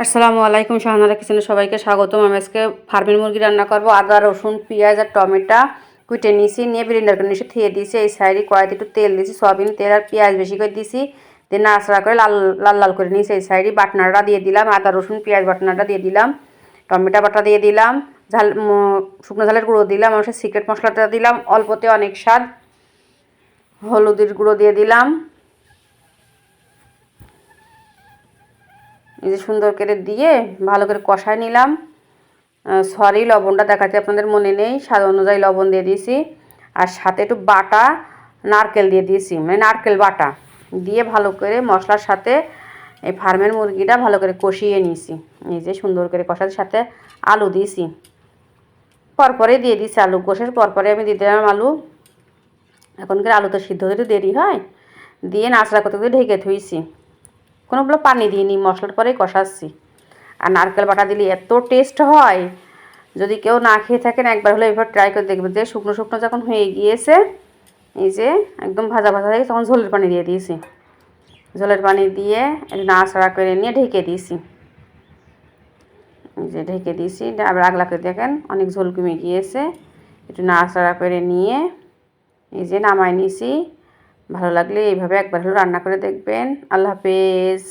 আসসালামু আলাইকুম, শাহানারা কিচেনে সবাইকে স্বাগতম। আমি আজকে ফার্মের মুরগি রান্না করব। আদা, রসুন, পেঁয়াজ আর টমেটো কুটে নিয়েছি, নিয়ে ব্লেন্ডার করে নিয়ে থিয়ে দিয়েছি। এই সাইডে কড়াইতে একটু তেল দিয়েছি, সয়াবিন তেল আর পেঁয়াজ বেশি করে দিয়েছি, দিয়ে নাড়াচাড়া করে লাল লাল লাল করে নিয়েছি। এই সাইডে বাটনাটা দিয়ে দিলাম, আদা রসুন পেঁয়াজ বাটনাটা দিয়ে দিলাম, টমেটো বাটা দিয়ে দিলাম, ঝাল শুকনো ঝালের গুঁড়ো দিলাম, আমার সিক্রেট মশলাটা দিলাম, অল্পতে অনেক স্বাদ, হলুদের গুঁড়ো দিয়ে দিলাম। এই যে সুন্দর করে দিয়ে ভালো করে কষায় নিলাম। সরি, লবণটা দেখাতে আপনাদের মনে নেই, স্বাদ অনুযায়ী লবণ দিয়ে দিয়েছি। আর সাথে একটু বাটা নারকেল দিয়ে দিয়েছি, মানে নারকেল বাটা দিয়ে ভালো করে মশলার সাথে এই ফার্মের মুরগিটা ভালো করে কষিয়ে নিয়েছি। এই যে সুন্দর করে কষার সাথে আলু দিয়েছি, পরপরে দিয়ে দিয়েছি আলু, কষার পরপরে আমি দিয়ে দিলাম আলু। এখনকার আলু তো সিদ্ধ হতে দেরি হয়, দিয়ে নাচড়া করতে ঢেকে থুইছি, কোনোগুলো পানি দিইনি, মশলার পরেই কষাচ্ছি। আর নারকেল বাটা দিলে এত টেস্ট হয়, যদি কেউ না খেয়ে থাকেন একবার হলে এবার ট্রাই করে দেখবেন। যে শুকনো শুকনো যখন হয়ে গিয়েছে, এই যে একদম ভাজা ভাজা হয়ে গেছে, তখন ঝোলের পানি দিয়ে দিয়েছি। ঝোলের পানি দিয়ে একটু নাড়াচাড়া করে নিয়ে ঢেকে দিয়েছি। এই যে ঢেকে দিয়েছি, আবার আগলা করে দেখেন অনেক ঝোল কমে গিয়েছে। একটু নাড়াচাড়া করে নিয়ে এই যে নামাই নিয়েছি। ভালো লাগলে এইভাবে একবার হলেও রান্না করে দেখবেন। আল্লাহ হাফেজ।